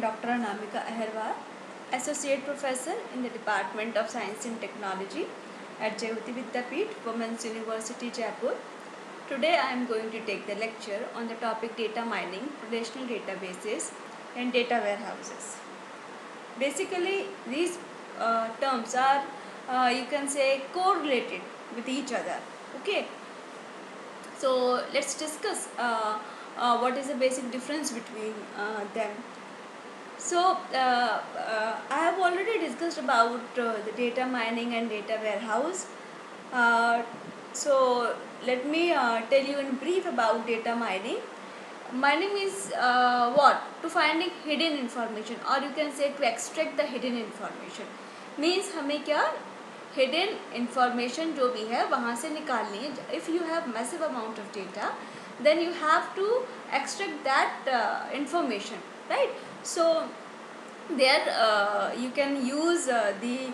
Dr. Anamika Aherwal, Associate Professor in the Department of Science and Technology at Jayoti Vidyapeeth, Women's University, Jaipur. Today I am going to take the lecture on the topic data mining, relational databases and data warehouses. Basically, these terms are, you can say, correlated with each other. Okay, so let's discuss what is the basic difference between them. So I have already discussed about the data mining and data warehouse. Uh, so let me tell you in brief about data mining. Mining is what? To finding hidden information, or you can say to extract the hidden information. Means हमें क्या hidden information जो भी है वहाँ से निकालनी है. If you have massive amount of data, then you have to extract that information, right? So there you can use the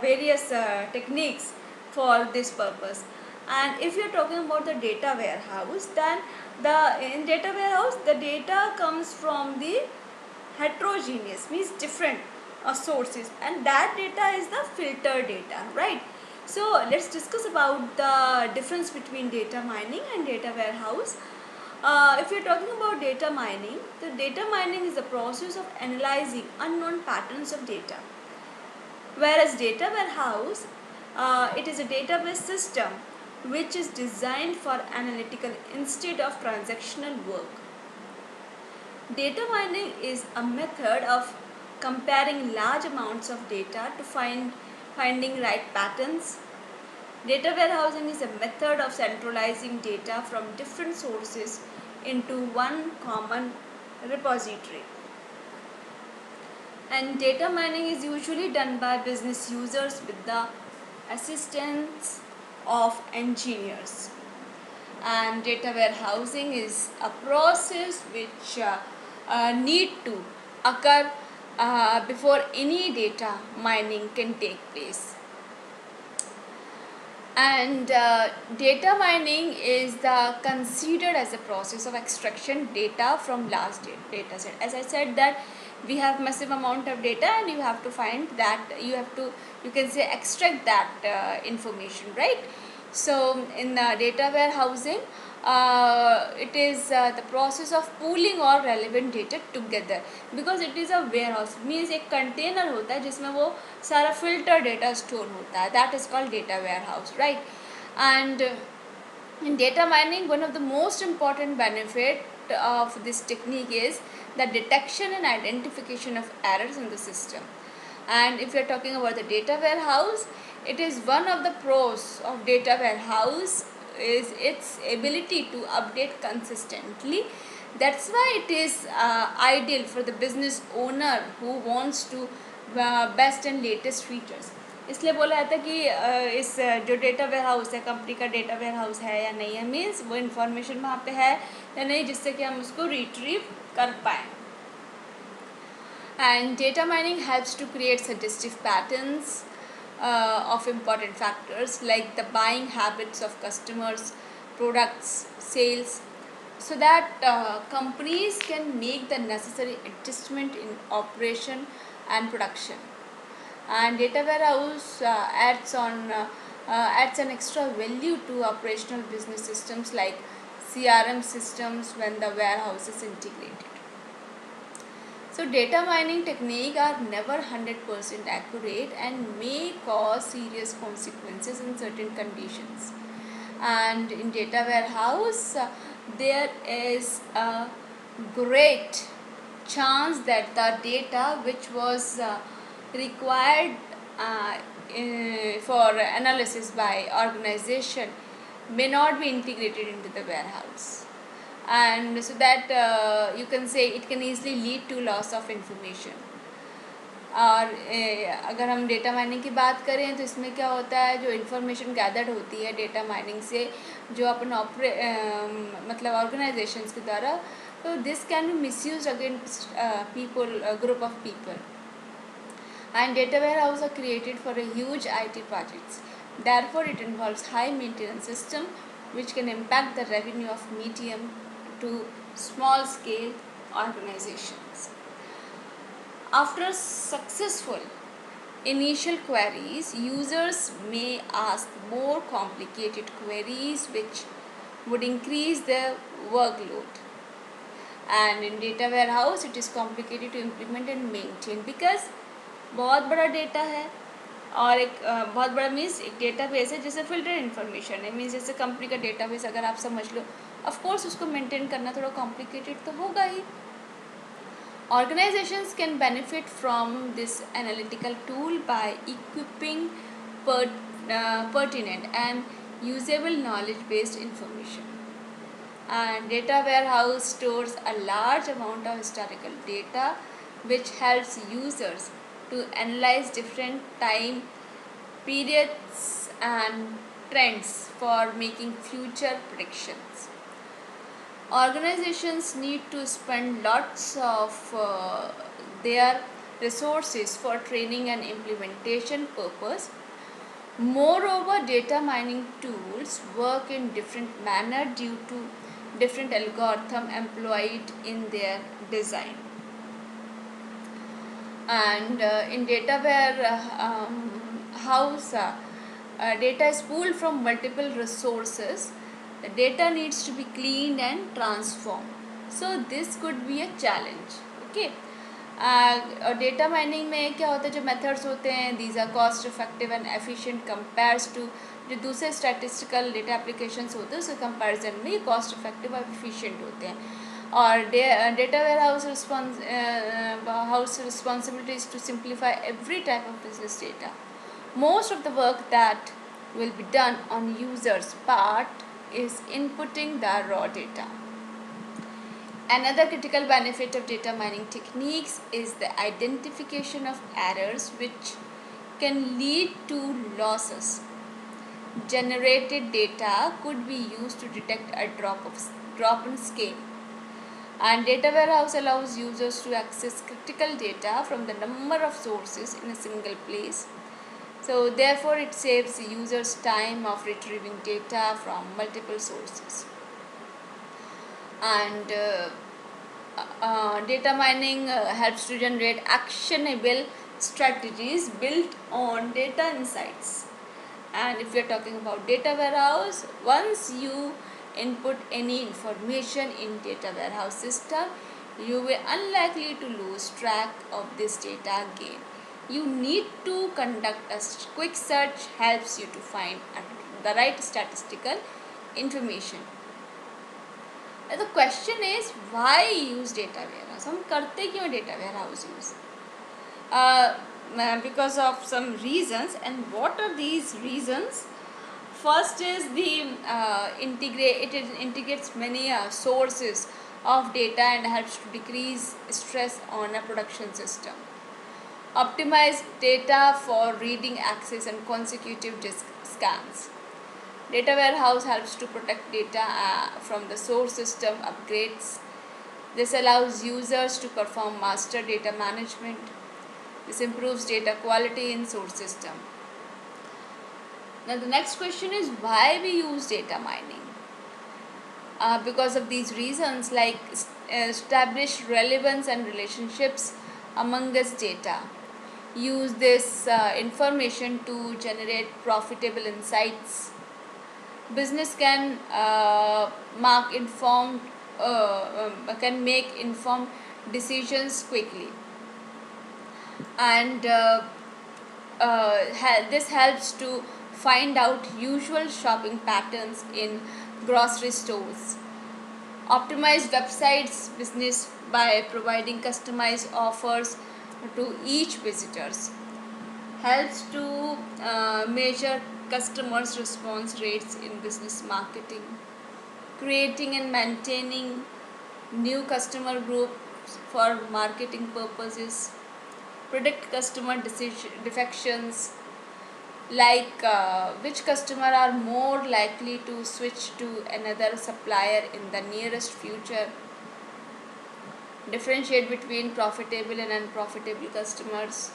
various techniques for this purpose. And if you are talking about the data warehouse, then in data warehouse the data comes from the heterogeneous, means different sources, and that data is the filtered data, right? So let's discuss about the difference between data mining and data warehouse. If you're talking about data mining, the data mining is the process of analyzing unknown patterns of data. Whereas data warehouse, it is a database system which is designed for analytical instead of transactional work. Data mining is a method of comparing large amounts of data to finding right patterns. Data warehousing is a method of centralizing data from different sources into one common repository. And data mining is usually done by business users with the assistance of engineers. And data warehousing is a process which need to occur before any data mining can take place. And data mining is considered as a process of extraction data from large data set. As I said that we have massive amount of data and you have to find that, you can say extract that information, right? So in data warehousing, it is the process of pooling all relevant data together, because it is a warehouse, means एक container होता है जिसमें वो सारा filter data store होता है, that is called data warehouse, right? And in data mining, one of the most important benefit of this technique is the detection and identification of errors in the system. And if you are talking about the data warehouse, it is one of the pros of data warehouse is its ability to update consistently. That's why it is ideal for the business owner who wants to best and latest features. इसलिए बोला जाता है कि इस जो data ware house है, company का data ware house है या नहीं है, मीन्स वो इन्फॉर्मेशन वहाँ पे है या नहीं जिससे कि हम उसको रिट्रीव कर पाएँ. And data mining helps to create suggestive patterns of important factors like the buying habits of customers, products, sales, so that companies can make the necessary adjustment in operation and production. And data warehouse adds an extra value to operational business systems like CRM systems when the warehouse is integrated. So data mining techniques are never 100% accurate and may cause serious consequences in certain conditions. And in data warehouse, there is a great chance that the data which was required for analysis by organization may not be integrated into the warehouse, and so that you can say it can easily lead to loss of information. और अगर हम data mining की बात करें तो इसमें क्या होता है, जो इन्फॉर्मेशन गैदर्ड होती है डेटा माइनिंग से जो अपन मतलब ऑर्गेनाइजेशंस के द्वारा, तो this can be misused against people, group of people. And data warehouse are created for a huge IT projects. Therefore, it involves high maintenance system which can impact the revenue of medium to small scale organizations. After successful initial queries, users may ask more complicated queries which would increase their workload. And in data warehouse it is complicated to implement and maintain because बहुत बड़ा data है और एक बहुत बड़ा means एक database है जैसे फिल्टर इन्फॉर्मेशन है मीन्स जैसे कंपनी का डेटाबेस अगर आप समझ लो ऑफ कोर्स उसको मेंटेन करना थोड़ा कॉम्प्लिकेटेड तो होगा ही. Organizations can benefit from this analytical tool by equipping pertinent and usable knowledge-based information. And data warehouse stores a large amount of historical data which helps users to analyze different time periods and trends for making future predictions. Organizations need to spend lots of their resources for training and implementation purpose. Moreover, data mining tools work in different manner due to different algorithm employed in their design. And in data warehouse, data is pulled from multiple resources. The data needs to be cleaned and transformed. So this could be a challenge. Okay. Data mining में क्या होता है जो methods होते हैं these are cost effective and efficient compares to जो दूसरे statistical data applications होते हैं उसके कंपैरिजन में ये कॉस्ट इफेक्टिव और एफिशिएंट होते हैं. और data warehouse responsibility is to simplify every type of business data. Most of the work that will be done on users part is inputting the raw data. Another critical benefit of data mining techniques is the identification of errors which can lead to losses. Generated data could be used to detect a drop in scale. And data warehouse allows users to access critical data from the number of sources in a single place. So therefore it saves the users time of retrieving data from multiple sources. And data mining helps to generate actionable strategies built on data insights. And if we are talking about data warehouse, once you input any information in data warehouse system, you will unlikely to lose track of this data again. You need to conduct a quick search helps you to find the right statistical information. Now the question is why use data warehouse? हम करते क्यों data warehouse use? Because of some reasons. And what are these reasons? First is the it integrates many sources of data and helps to decrease stress on a production system. Optimize data for reading access and consecutive disk scans. Data warehouse helps to protect data from the source system upgrades. This allows users to perform master data management. This improves data quality in source system. Now the next question is why we use data mining. Because of these reasons like establish relevance and relationships among this data. Use this information to generate profitable insights. Business can can make informed decisions quickly. And this helps to find out usual shopping patterns in grocery stores. Optimize websites business by providing customized offers to each visitors. Helps to measure customers' response rates in business marketing. Creating and maintaining new customer groups for marketing purposes. Predict customer defections, like which customer are more likely to switch to another supplier in the nearest future. Differentiate between profitable and unprofitable customers.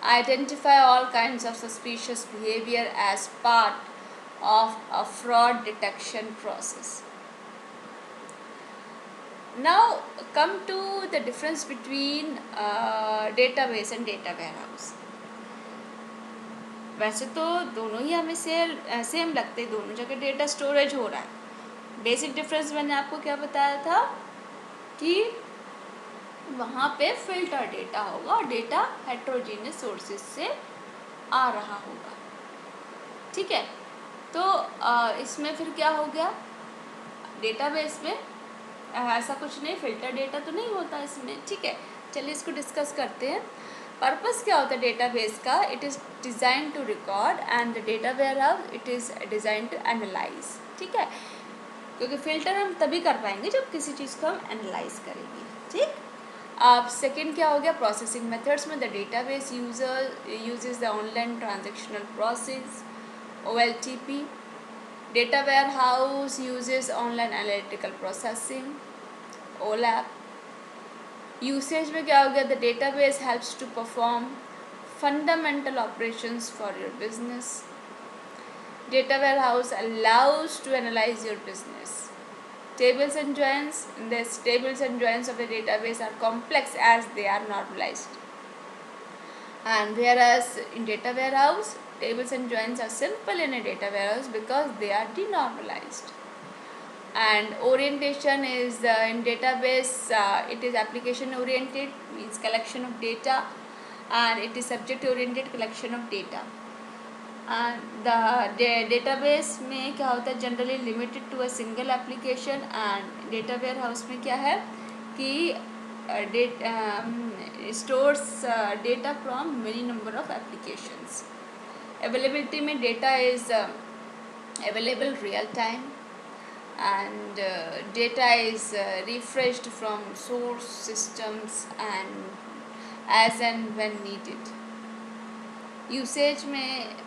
Identify all kinds of suspicious behavior as part of a fraud detection process. Now come to the difference between database and data warehouse. वैसे तो दोनों ही हमें same लगते हैं, दोनों जगह data storage हो रहा है। बेसिक डिफरेंस मैंने आपको क्या बताया था कि वहाँ पे फिल्टर डेटा होगा और डेटा हेट्रोजीनियस सोर्सेज से आ रहा होगा, ठीक है। तो इसमें फिर क्या हो गया, डेटाबेस में ऐसा कुछ नहीं, फिल्टर डेटा तो नहीं होता इसमें, ठीक है। चलिए इसको डिस्कस करते हैं। पर्पस क्या होता है डेटाबेस का? It is design to record and the data warehouse it is design to analyse, ठीक है। क्योंकि फिल्टर हम तभी कर पाएंगे जब किसी चीज़ को हम एनालाइज करेंगे, ठीक। अब सेकेंड क्या हो गया, प्रोसेसिंग मेथड्स में the database uses the online transactional process OLTP. Data warehouse uses online analytical processing OLAP. Usage में क्या हो गया, the database helps to perform fundamental operations for your business. Data warehouse allows to analyze your business. Tables and joins. These tables and joins of the database are complex as they are normalized. And whereas in data warehouse, tables and joins are simple in a data warehouse because they are denormalized. And orientation is in database, it is application oriented, means collection of data, and it is subject oriented collection of data. And the database में क्या होता है, generally limited to a single application. And data warehouse में क्या है कि stores data from many number of applications. Availability में data is available real time, and data is refreshed from source systems and as and when needed. Usage में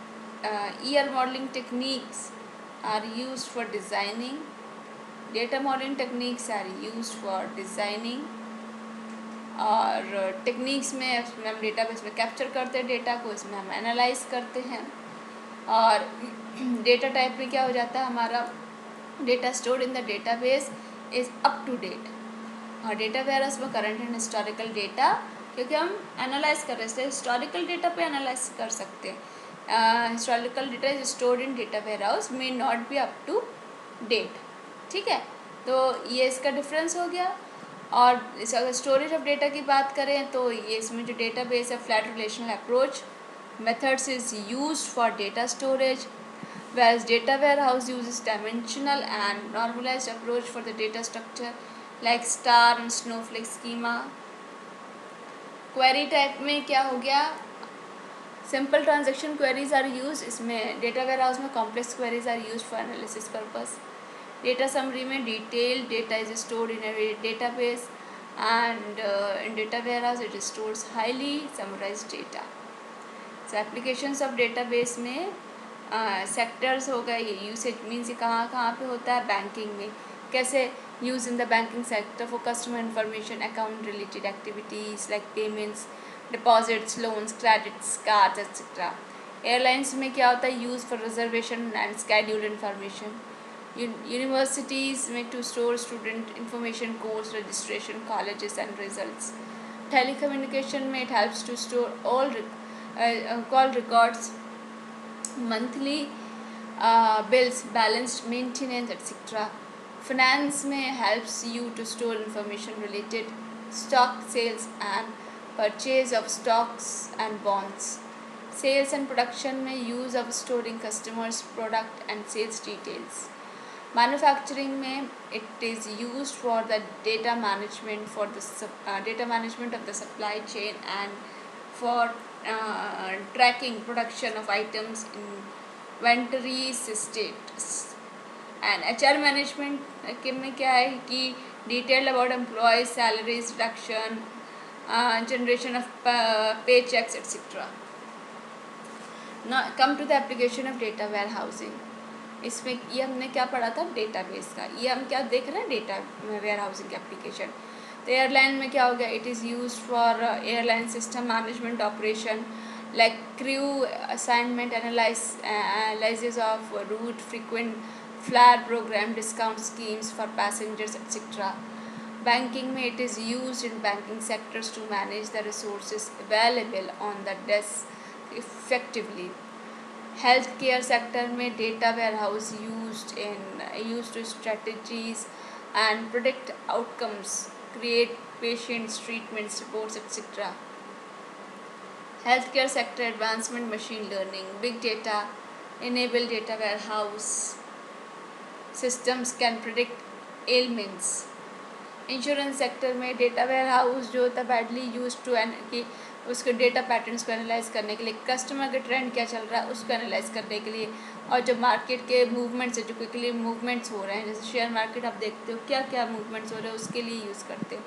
ER modeling techniques are used for designing. Data modeling techniques are used for designing. और techniques में हम database में capture करते हैं data को, इसमें हम एनालाइज करते हैं. और डेटा टाइप में क्या हो जाता है, हमारा data stored in the database is up to date. और डेटा वेयरहाउस में करंट एंड हिस्टोरिकल डेटा, क्योंकि हम एनालाइज कर रहे हैं हिस्टोरिकल डेटा पे एनालाइज कर सकते हैं. Historical data is stored in data warehouse may not be up to date, ठीक है. तो ये इसका डिफरेंस हो गया. और अगर स्टोरेज ऑफ डेटा की बात करें तो ये इसमें जो डेटाबेस है flat relational approach methods is used for data storage, whereas data warehouse uses dimensional and normalized approach for the data structure like star and snowflake schema. Query type में क्या हो गया, simple transaction queries are used. इसमें data warehouse में complex queries are used for analysis purpose. Data summary में detailed data is stored in a database, and in data warehouse it stores highly summarized data. So applications of database में sectors हो गए. ये usage means ये कहाँ कहाँ पे होता है, बैंकिंग में कैसे use in the banking sector for customer information, account related activities like payments, deposits, loans, credits, cards etcetera. Airlines में क्या होता है, use for reservation and schedule information. Universities में to store student information, course registration, colleges and results. Telecommunication में it helps to store all call records, monthly bills, balanced maintenance, etc. Finance में helps you to store information related stock sales and purchase of stocks and bonds. Sales and production में use of storing customers, product and sales details. Manufacturing में it is used for the data management for the data management of the supply chain and for tracking production of items, inventory status. And HR management के में क्या है कि detailed about employees, salaries, reduction, generation of paychecks, etc. Now come to the application of data warehousing. इसमें ये हमने क्या पढ़ा था, डेटाबेस का. ये हम क्या देख रहे हैं, डेटा वेयरहाउसिंग की एप्लीकेशन. तो एयरलाइन में क्या हो गया, it is use for airline system management operation like crew assignment, analysis of route, frequent flyer programme, discount schemes for passengers etcetera. Banking में it is used in banking sectors to manage the resources available on the desk effectively. Healthcare sector में data warehouse used to strategies and predict outcomes, create patients, treatments, reports, etc. Healthcare sector advancement, machine learning, big data, enable data warehouse systems can predict ailments. Insurance sector में data ware house जो होता है badly use to N कि उसके data patterns को analyse करने के लिए, कस्टमर का ट्रेंड क्या चल रहा है उसको एनालाइज करने के लिए, और जो मार्केट के मूवमेंट्स है जो क्विकली मूवमेंट्स हो रहे हैं, जैसे शेयर मार्केट आप देखते हो क्या क्या मूवमेंट्स हो रहे हैं उसके लिए यूज़ करते हैं.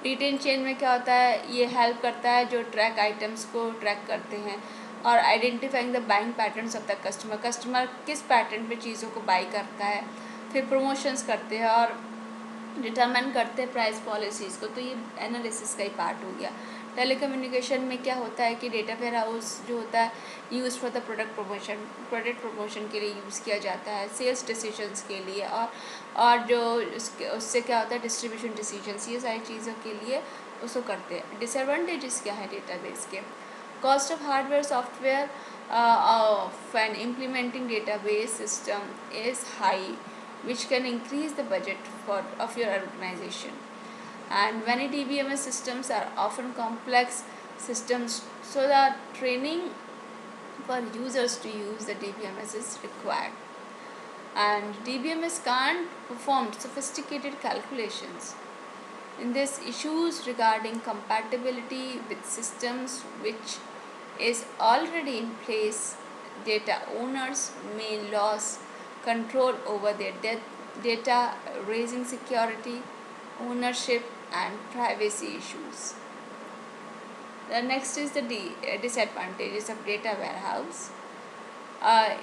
रिटेल चेन में क्या होता है, ये हेल्प करता है जो ट्रैक आइटम्स को ट्रैक करते हैं और identifying the buying patterns of the customer किस पैटर्न पे चीज़ों को बाई करता है, फिर प्रमोशंस करते हैं और डिटरमाइन करते हैं प्राइस पॉलिसीज़ को. तो ये एनालिसिस का ही पार्ट हो गया. टेलीकम्युनिकेशन में क्या होता है कि डेटा वेयर हाउस जो होता है use for the product promotion के लिए यूज़ किया जाता है, सेल्स डिसीजंस के लिए, और जो उससे क्या होता है डिस्ट्रीब्यूशन डिसीजंस, ये सारी चीज़ों के लिए उसको करते हैं. डिसएडवांटेजेस क्या है डेटाबेस के? Cost of hardware software of an implementing database system is high, which can increase the budget of your organization. And many DBMS systems are often complex systems, so the training for users to use the DBMS is required. And DBMS can't perform sophisticated calculations. In this, issues regarding compatibility with systems which is already in place, data owners may lose control over their data, raising security, ownership, and privacy issues. The next is the disadvantages of data warehouse.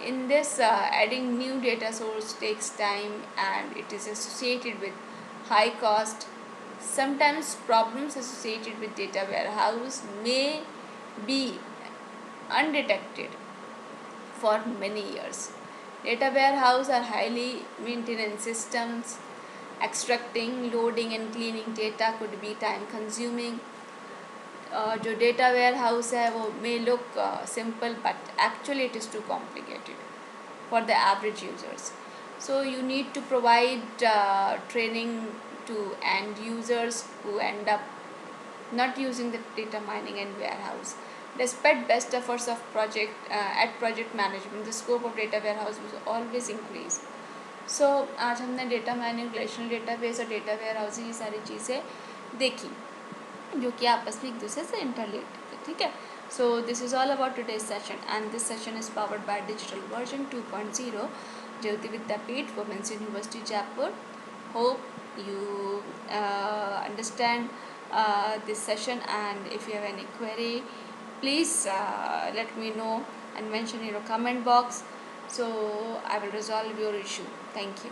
In this, adding new data source takes time and it is associated with high cost. Sometimes problems associated with data warehouse may be undetected for many years. Data warehouse are highly maintenance systems. Extracting, loading and cleaning data could be time consuming. जो data ware house है वो may look simple but actually it is too complicated for the average users. So you need to provide training to end users who end up not using the data mining and warehouse. Despite best efforts of project management, the scope of data warehouse was always increased. So आज हमने data mining, relational database और data ware house ये सारी चीज़ें देखी जो कि आपस में एक दूसरे से इंटरलेट है. ठीक है. So this is all about today's session, and this session is powered by Digital Version 2.0, Jyoti Vidyapeeth, Women's University, Jaipur. Hope you understand this session, and if you have any query, please let me know and mention in your comment box, so I will resolve your issue. Thank you.